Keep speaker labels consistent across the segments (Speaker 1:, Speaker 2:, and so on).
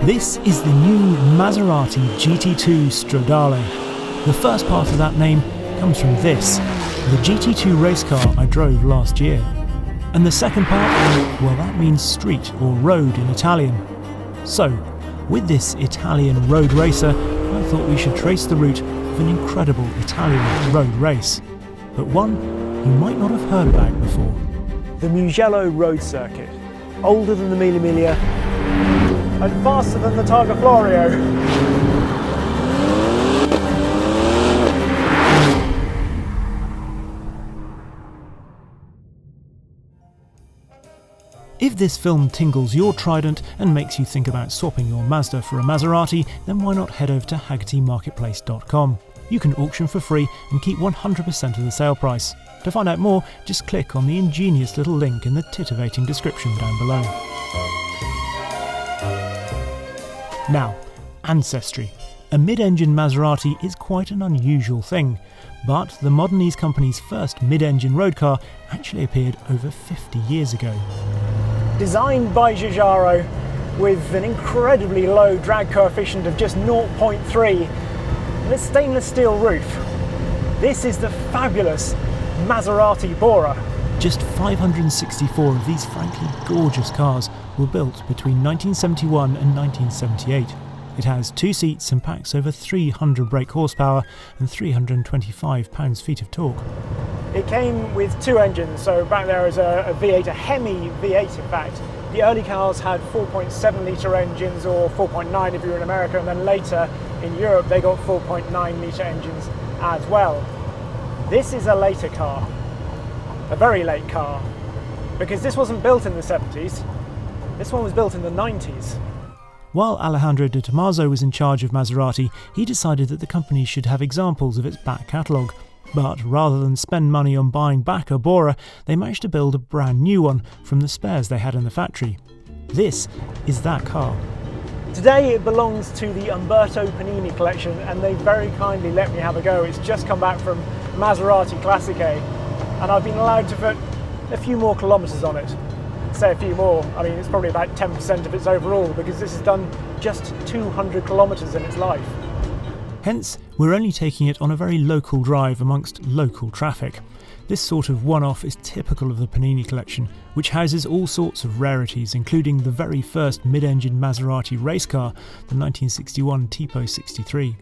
Speaker 1: This is the new Maserati GT2 Stradale. The first part of that name comes from this, the GT2 race car I drove last year. And the second part, well, that means street or road in Italian. So, with this Italian road racer, I thought we should trace the route of an incredible Italian road race, but one you might not have heard about before.
Speaker 2: The Mugello road circuit, older than the Mille Miglia and faster than the Targa Florio.
Speaker 1: If this film tingles your trident and makes you think about swapping your Mazda for a Maserati, then why not head over to HagertyMarketplace.com. You can auction for free and keep 100% of the sale price. To find out more, just click on the ingenious little link in the titivating description down below. Now, ancestry. A mid-engine Maserati is quite an unusual thing, but the Modenese company's first mid-engine road car actually appeared over 50 years ago.
Speaker 2: Designed by Giugiaro with an incredibly low drag coefficient of just 0.3 and a stainless steel roof, this is the fabulous Maserati Bora.
Speaker 1: Just 564 of these frankly gorgeous cars were built between 1971 and 1978. It has 2 seats and packs over 300 brake horsepower and 325 pounds-feet of torque.
Speaker 2: It came with 2 engines, so back there is a V8, a Hemi V8 in fact. The early cars had 4.7 litre engines, or 4.9 if you were in America, and then later in Europe they got 4.9 litre engines as well. This is a later car, a very late car, because this wasn't built in the 70s, this one was built in the 90s.
Speaker 1: While Alejandro de Tomaso was in charge of Maserati, he decided that the company should have examples of its back catalogue. But rather than spend money on buying back a Bora, they managed to build a brand new one from the spares they had in the factory. This is that car.
Speaker 2: Today it belongs to the Umberto Panini collection, and they very kindly let me have a go. It's just come back from Maserati Classiche, and I've been allowed to put a few more kilometres on it. Say a few more, I mean it's probably about 10% of its overall, because this has done just 200 kilometres in its life.
Speaker 1: Hence, we're only taking it on a very local drive amongst local traffic. This sort of one-off is typical of the Panini collection, which houses all sorts of rarities, including the very first mid-engine Maserati race car, the 1961 Tipo 63.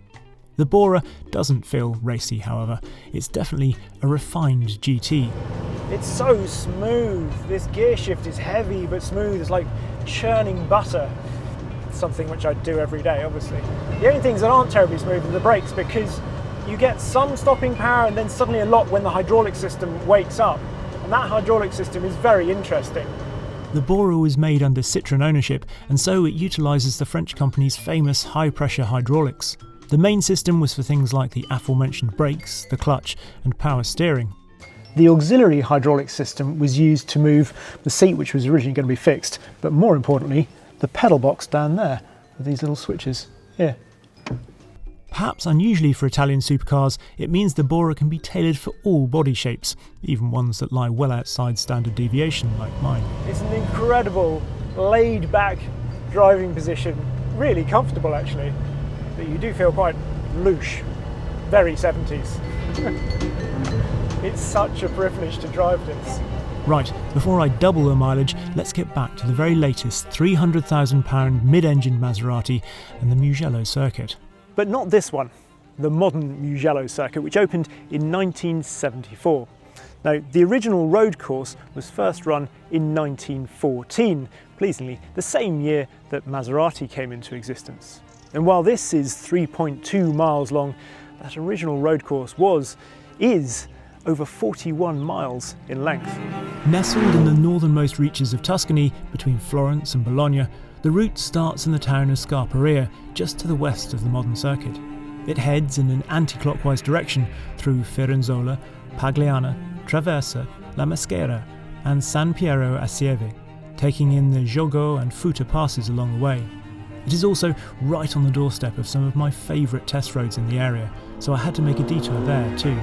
Speaker 1: The Bora doesn't feel racy, however. It's definitely a refined GT.
Speaker 2: It's so smooth. This gear shift is heavy but smooth. It's like churning butter. Something which I do every day, obviously. The only things that aren't terribly smooth are the brakes, because you get some stopping power and then suddenly a lot when the hydraulic system wakes up. And that hydraulic system is very interesting.
Speaker 1: The Bora was made under Citroën ownership, and so it utilises the French company's famous high-pressure hydraulics. The main system was for things like the aforementioned brakes, the clutch and power steering.
Speaker 2: The auxiliary hydraulic system was used to move the seat, which was originally going to be fixed, but more importantly, the pedal box down there with these little switches here.
Speaker 1: Perhaps unusually for Italian supercars, it means the Bora can be tailored for all body shapes, even ones that lie well outside standard deviation like mine.
Speaker 2: It's an incredible laid-back driving position, really comfortable actually, but you do feel quite louche, very 70s. It's such a privilege to drive this.
Speaker 1: Right, before I double the mileage, let's get back to the very latest £300,000 mid-engine Maserati and the Mugello circuit.
Speaker 2: But not this one, the modern Mugello circuit, which opened in 1974. Now, the original road course was first run in 1914, pleasingly the same year that Maserati came into existence. And while this is 3.2 miles long, that original road course is over 41 miles in length.
Speaker 1: Nestled in the northernmost reaches of Tuscany, between Florence and Bologna, the route starts in the town of Scarperia, just to the west of the modern circuit. It heads in an anti-clockwise direction through Firenzuola, Pagliana, Traversa, La Maschera and San Piero a Sieve, taking in the Giogo and Futa passes along the way. It is also right on the doorstep of some of my favourite test roads in the area, so I had to make a detour there too.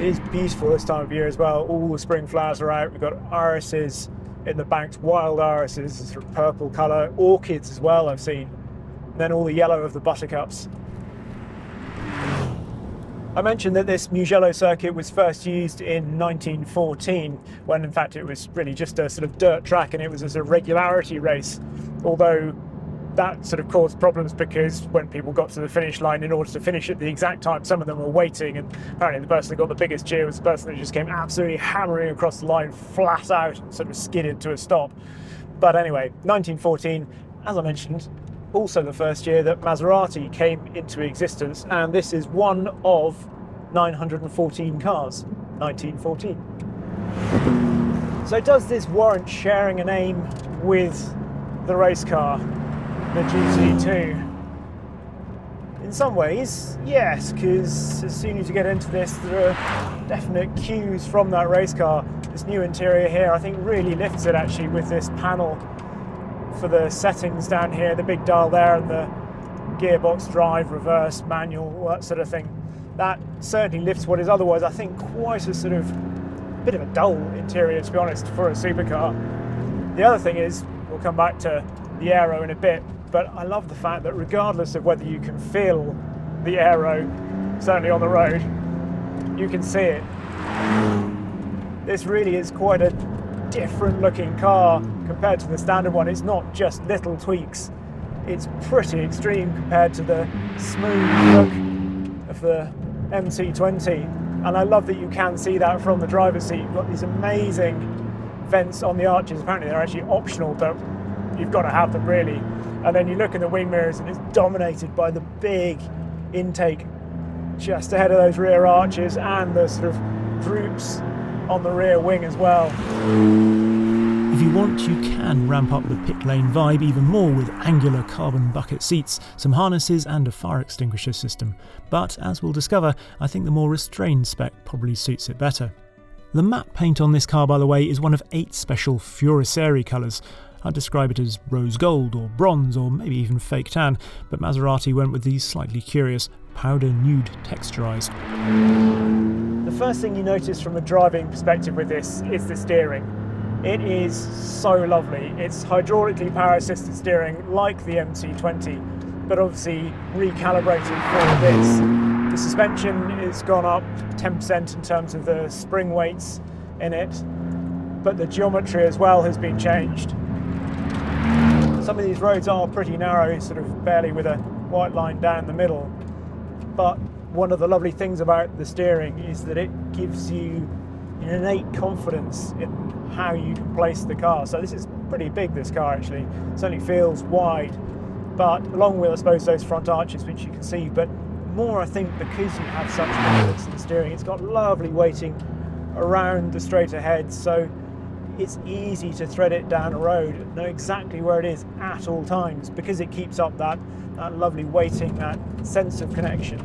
Speaker 2: is beautiful this time of year as well. All the spring flowers are out. We've got irises in the banks, wild irises, sort of purple colour, orchids as well I've seen, and then all the yellow of the buttercups. I mentioned that this Mugello circuit was first used in 1914, when in fact it was really just a sort of dirt track and it was a sort of regularity race, although that sort of caused problems because when people got to the finish line, in order to finish at the exact time, some of them were waiting, and apparently the person that got the biggest cheer was the person that just came absolutely hammering across the line flat out and sort of skidded to a stop. But anyway, 1914, as I mentioned, also the first year that Maserati came into existence, and this is one of 914 cars, 1914. So does this warrant sharing a name with the race car, the GT2? In some ways, yes, because as soon as you get into this, there are definite cues from that race car. This new interior here, I think, really lifts it actually, with this panel for the settings down here, the big dial there, and the gearbox, drive, reverse, manual, all that sort of thing. That certainly lifts what is otherwise, I think, quite a sort of bit of a dull interior, to be honest, for a supercar. The other thing is, we'll come back to the aero in a bit, but I love the fact that regardless of whether you can feel the aero, certainly on the road, you can see it. This really is quite a different looking car compared to the standard one. It's not just little tweaks, it's pretty extreme compared to the smooth look of the MC20, and I love that you can see that from the driver's seat. You've got these amazing vents on the arches. Apparently they're actually optional, but you've got to have them really. And then you look in the wing mirrors and it's dominated by the big intake just ahead of those rear arches, and the sort of droops on the rear wing as well.
Speaker 1: If you want, you can ramp up the pit lane vibe even more with angular carbon bucket seats, some harnesses and a fire extinguisher system. But as we'll discover, I think the more restrained spec probably suits it better. The matte paint on this car, by the way, is one of 8 special Fluorescere colours. I'd describe it as rose gold or bronze or maybe even fake tan, but Maserati went with these slightly curious powder nude texturised.
Speaker 2: The first thing you notice from a driving perspective with this is the steering. It is so lovely. It's hydraulically power assisted steering like the MC20, but obviously recalibrated for this. The suspension has gone up 10% in terms of the spring weights in it, but the geometry as well has been changed. Some of these roads are pretty narrow, sort of barely with a white line down the middle, but one of the lovely things about the steering is that it gives you an innate confidence in how you can place the car. So this is pretty big, this car actually. It certainly feels wide, but along with, I suppose, those front arches which you can see, but more I think because you have such confidence in the steering. It's got lovely weighting around the straight ahead, so it's easy to thread it down a road and know exactly where it is at all times, because it keeps up that lovely weighting, that sense of connection.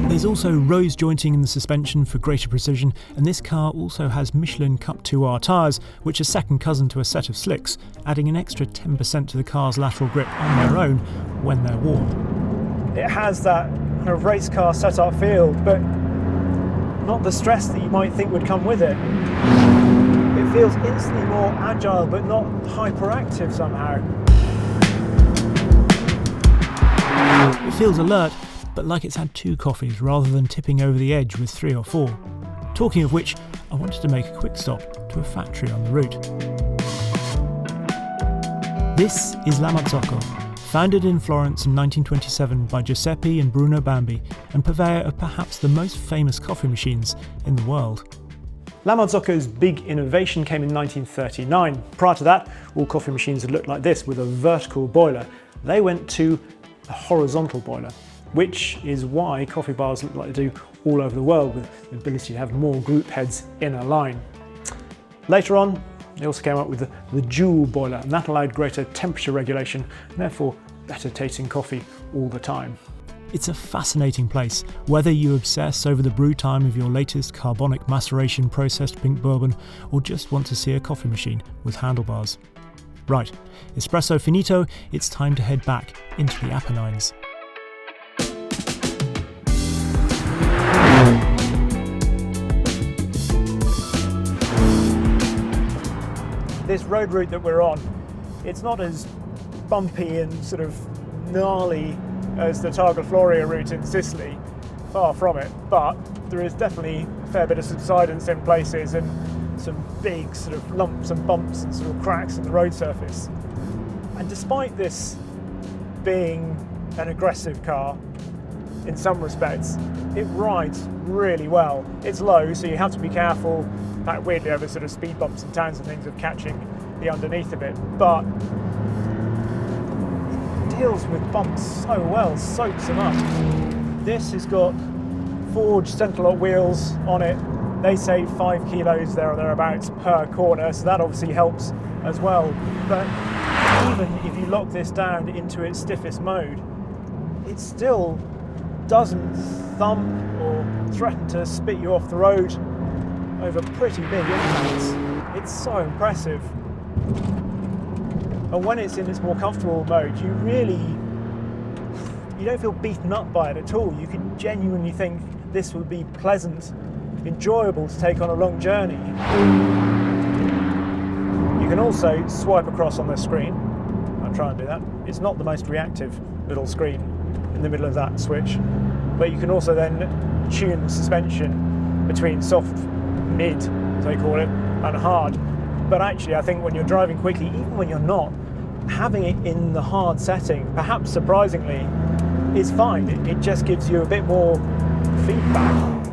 Speaker 1: There's also rose jointing in the suspension for greater precision, and this car also has Michelin Cup 2R tyres, which are second cousin to a set of slicks, adding an extra 10% to the car's lateral grip on their own when they're warm.
Speaker 2: It has that kind of race car setup feel, but not the stress that you might think would come with it. It feels instantly more agile, but not hyperactive somehow.
Speaker 1: It feels alert, but like it's had 2 coffees rather than tipping over the edge with 3 or 4. Talking of which, I wanted to make a quick stop to a factory on the route. This is La Marzocco, founded in Florence in 1927 by Giuseppe and Bruno Bambi, and purveyor of perhaps the most famous coffee machines in the world.
Speaker 2: La Marzocco's big innovation came in 1939. Prior to that, all coffee machines had looked like this, with a vertical boiler. They went to a horizontal boiler, which is why coffee bars look like they do all over the world, with the ability to have more group heads in a line. Later on, they also came up with the dual boiler, and that allowed greater temperature regulation, and therefore better tasting coffee all the time.
Speaker 1: It's a fascinating place, whether you obsess over the brew time of your latest carbonic maceration processed pink bourbon, or just want to see a coffee machine with handlebars. Right, espresso finito, it's time to head back into the Apennines.
Speaker 2: this road route that we're on, it's not as bumpy and sort of gnarly as the Targa Florio route in Sicily, far from it, but there is definitely a fair bit of subsidence in places and some big sort of lumps and bumps and sort of cracks in the road surface. And despite this being an aggressive car in some respects, it rides really well. It's low, so you have to be careful, in fact weirdly over sort of speed bumps and towns and things, of catching the underneath of it, but it deals with bumps so well, soaks them up. This has got forged centre-lock wheels on it. They say 5 kilos there or thereabouts per corner, so that obviously helps as well. But even if you lock this down into its stiffest mode, it still doesn't thump or threaten to spit you off the road over pretty big impacts. It's so impressive. And when it's in its more comfortable mode, you don't feel beaten up by it at all. You can genuinely think this would be pleasant, enjoyable to take on a long journey. You can also swipe across on the screen. I'll try and do that. It's not the most reactive little screen in the middle of that switch, but you can also then tune the suspension between soft, mid, as they call it, and hard. But actually, I think when you're driving quickly, even when you're not, having it in the hard setting, perhaps surprisingly, is fine. It just gives you a bit more feedback.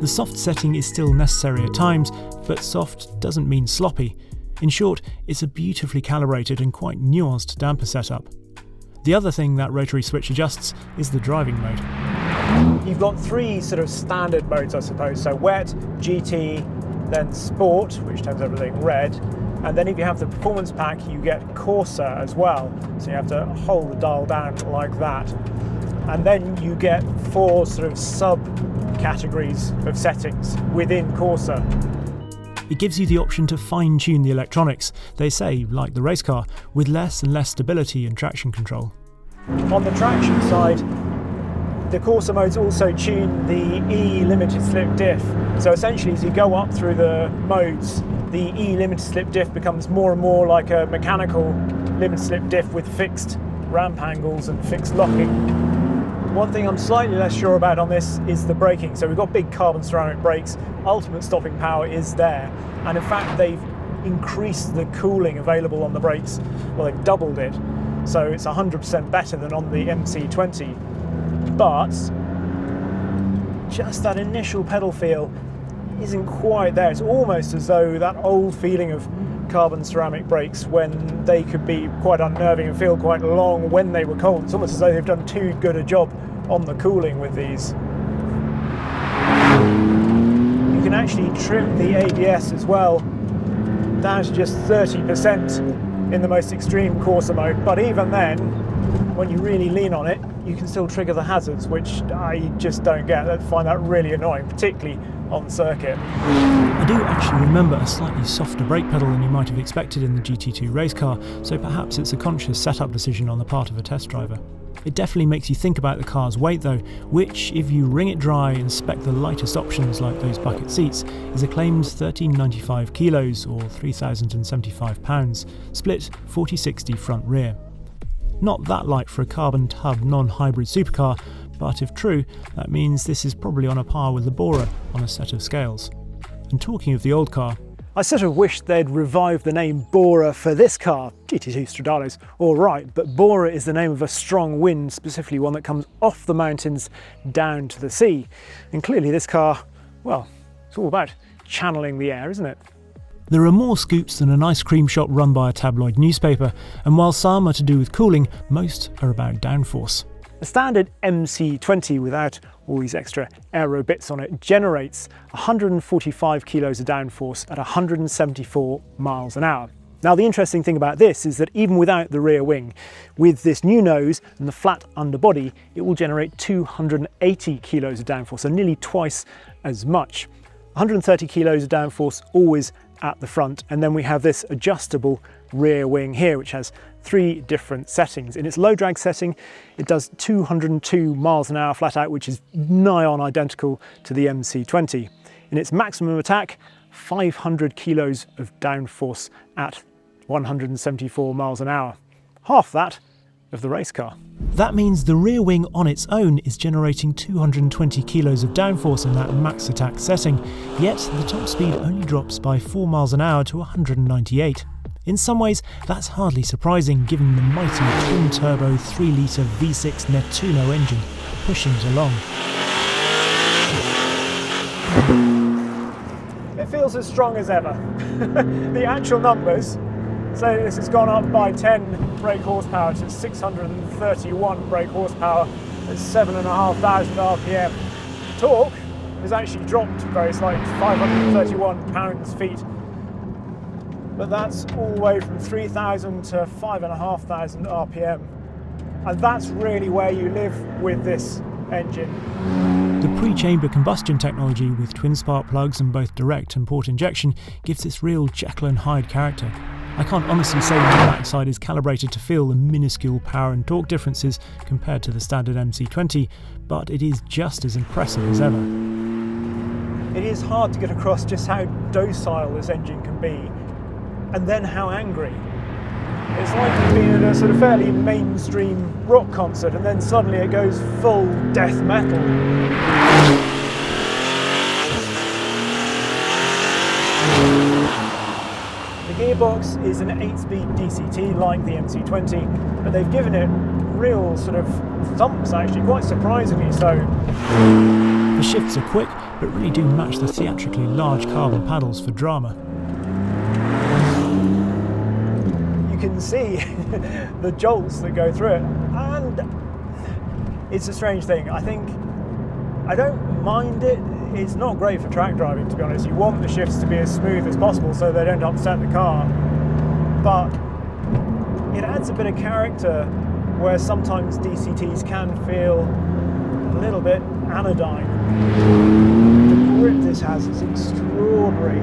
Speaker 1: The soft setting is still necessary at times, but soft doesn't mean sloppy. In short, it's a beautifully calibrated and quite nuanced damper setup. The other thing that rotary switch adjusts is the driving mode.
Speaker 2: You've got 3 sort of standard modes, I suppose. So wet, GT, then sport, which turns everything red. And then if you have the performance pack, you get Corsa as well. So you have to hold the dial down like that. And then you get 4 sort of sub-categories of settings within Corsa.
Speaker 1: It gives you the option to fine-tune the electronics, they say, like the race car, with less and less stability and traction control.
Speaker 2: On the traction side, the Corsa modes also tune the E limited slip diff. So essentially, as you go up through the modes, the E limited slip diff becomes more and more like a mechanical limited slip diff with fixed ramp angles and fixed locking. One thing I'm slightly less sure about on this is the braking. So we've got big carbon ceramic brakes, ultimate stopping power is there. And in fact, they've increased the cooling available on the brakes. Well, they've doubled it. So it's 100% better than on the MC20. But just that initial pedal feel isn't quite there. It's almost as though that old feeling of carbon ceramic brakes when they could be quite unnerving and feel quite long when they were cold. It's almost as though they've done too good a job on the cooling with these. You can actually trim the ABS as well down to just 30% in the most extreme Corsa mode, but even then, when you really lean on it, you can still trigger the hazards, which I just don't get. I find that really annoying, particularly on circuit.
Speaker 1: I do actually remember a slightly softer brake pedal than you might have expected in the GT2 race car, so perhaps it's a conscious setup decision on the part of a test driver. It definitely makes you think about the car's weight though, which, if you wring it dry and spec the lightest options like those bucket seats, is a claimed 1395 kilos or 3,075 pounds, split 40-60 front rear. Not that light for a carbon tub non-hybrid supercar, but if true, that means this is probably on a par with the Bora on a set of scales. And talking of the old car,
Speaker 2: I sort of wish they'd revived the name Bora for this car. GT2 Stradale's all right, but Bora is the name of a strong wind, specifically one that comes off the mountains down to the sea. And clearly this car, well, it's all about channeling the air, isn't it?
Speaker 1: there are more scoops than an ice cream shop run by a tabloid newspaper, and while some are to do with cooling, most are about downforce.
Speaker 2: A standard MC20 without all these extra aero bits on it generates 145 kilos of downforce at 174 miles an hour. Now the interesting thing about this is that even without the rear wing, with this new nose and the flat underbody, it will generate 280 kilos of downforce, so nearly twice as much. 130 kilos of downforce always at the front, and then we have this adjustable rear wing here, which has 3 different settings. In its low drag setting, it does 202 miles an hour flat out, which is nigh on identical to the MC20. In its maximum attack, 500 kilos of downforce at 174 miles an hour. Half that of the race car.
Speaker 1: That means the rear wing on its own is generating 220 kilos of downforce in that max attack setting, yet the top speed only drops by 4 miles an hour to 198. In some ways, that's hardly surprising given the mighty twin-turbo 3-litre V6 Nettuno engine pushing it along.
Speaker 2: It feels as strong as ever. The actual numbers say this has gone up by 10 brake horsepower to 631 brake horsepower at 7,500 RPM. Torque has actually dropped very slightly to 531 pounds-feet. But that's all the way from 3,000 to 5,500 RPM. And that's really where you live with this engine.
Speaker 1: The pre-chamber combustion technology with twin spark plugs and both direct and port injection gives this real Jekyll and Hyde character. I can't honestly say that the backside is calibrated to feel the minuscule power and torque differences compared to the standard MC20, but it is just as impressive as ever.
Speaker 2: It is hard to get across just how docile this engine can be, and then how angry. It's like being at a sort of fairly mainstream rock concert and then suddenly it goes full death metal. The gearbox is an 8-speed DCT like the MC20, but they've given it real sort of thumps actually, quite surprisingly so.
Speaker 1: The shifts are quick, but really do match the theatrically large carbon paddles for drama.
Speaker 2: You can see the jolts that go through it, and it's a strange thing. I don't mind it. It's not great for track driving, to be honest. You want the shifts to be as smooth as possible so they don't upset the car, but it adds a bit of character where sometimes DCTs can feel a little bit anodyne. The grip this has is extraordinary.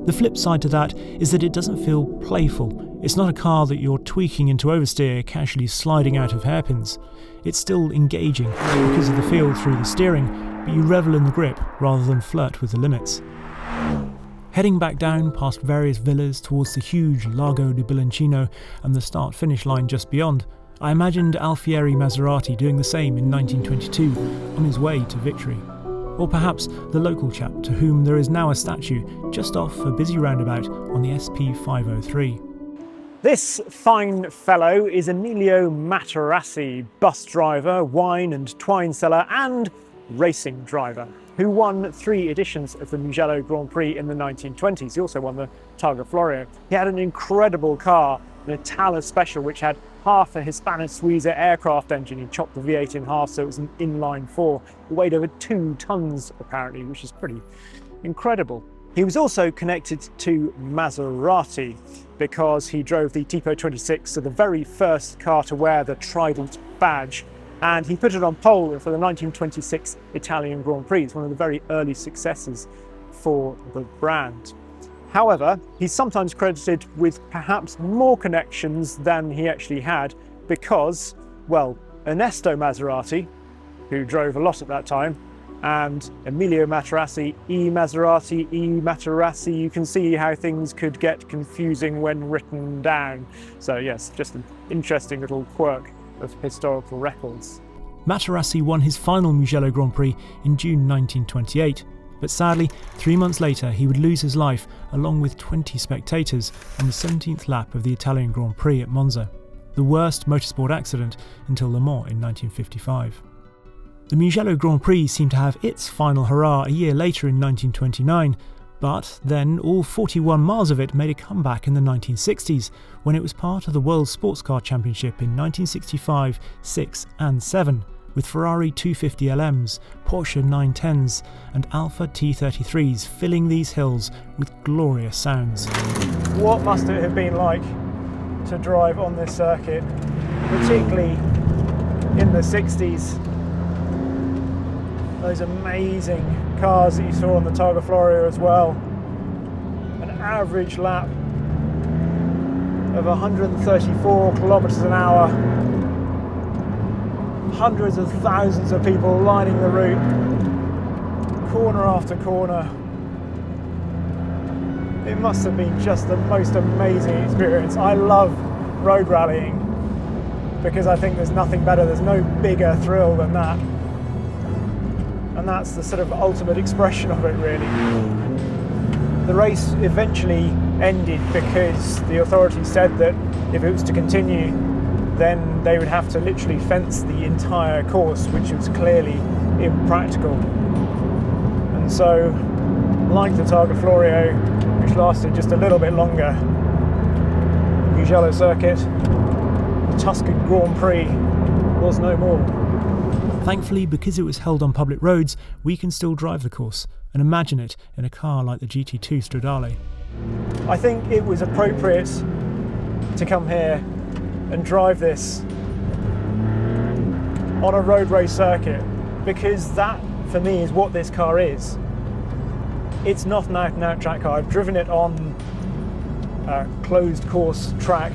Speaker 1: The flip side to that is that it doesn't feel playful. It's not a car that you're tweaking into oversteer, casually sliding out of hairpins. It's still engaging because of the feel through the steering, but you revel in the grip rather than flirt with the limits. Heading back down past various villas towards the huge Lago di Bilancino and the start-finish line just beyond, I imagined Alfieri Maserati doing the same in 1922 on his way to victory. Or perhaps the local chap to whom there is now a statue just off a busy roundabout on the SP 503.
Speaker 2: This fine fellow is Emilio Materassi, bus driver, wine and twine seller and racing driver, who won 3 editions of the Mugello Grand Prix in the 1920s. He also won the Targa Florio. He had an incredible car, an Itala Special, which had half a Hispano-Suiza aircraft engine. He chopped the V8 in half, so it was an inline 4. It weighed over 2 tons, apparently, which is pretty incredible. He was also connected to Maserati because he drove the Tipo 26, so the very first car to wear the Trident badge, and he put it on pole for the 1926 Italian Grand Prix. It's one of the very early successes for the brand. However, he's sometimes credited with perhaps more connections than he actually had because, well, Ernesto Maserati, who drove a lot at that time, and Emilio Materassi, Materassi, you can see how things could get confusing when written down. So yes, just an interesting little quirk of historical records.
Speaker 1: Materassi won his final Mugello Grand Prix in June 1928. But sadly, 3 months later he would lose his life along with 20 spectators on the 17th lap of the Italian Grand Prix at Monza, the worst motorsport accident until Le Mans in 1955. The Mugello Grand Prix seemed to have its final hurrah a year later in 1929, but then all 41 miles of it made a comeback in the 1960s when it was part of the World Sports Car Championship in 1965, 6 and 7. With Ferrari 250 LMs, Porsche 910s and Alfa T33s filling these hills with glorious sounds.
Speaker 2: What must it have been like to drive on this circuit, particularly in the 60s? Those amazing cars that you saw on the Targa Florio as well. An average lap of 134 kilometers an hour. Hundreds of thousands of people lining the route. corner after corner. It must have been just the most amazing experience. I love road rallying because I think there's nothing better, there's no bigger thrill than that. And that's the sort of ultimate expression of it, really. The race eventually ended because the authorities said that if it was to continue, then they would have to literally fence the entire course, which was clearly impractical. And so, like the Targa Florio, which lasted just a little bit longer, Mugello circuit, the Tuscan Grand Prix was no more.
Speaker 1: Thankfully, because it was held on public roads, we can still drive the course and imagine it in a car like the GT2 Stradale.
Speaker 2: I think it was appropriate to come here and drive this on a road race circuit, because that, for me, is what this car is. It's not an out-and-out track car. I've driven it on a closed course track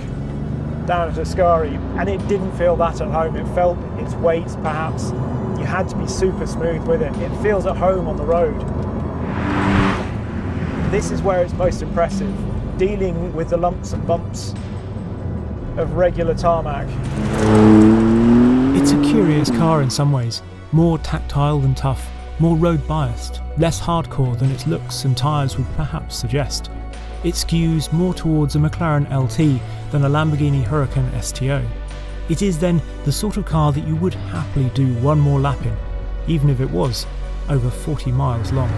Speaker 2: down at Tuscany, and it didn't feel that at home. It felt its weight, perhaps. You had to be super smooth with it. It feels at home on the road. This is where it's most impressive, dealing with the lumps and bumps of regular tarmac.
Speaker 1: It's a curious car in some ways, more tactile than tough, more road biased, less hardcore than its looks and tyres would perhaps suggest. It skews more towards a McLaren LT than a Lamborghini Huracan STO. It is then the sort of car that you would happily do one more lap in, even if it was over 40 miles long.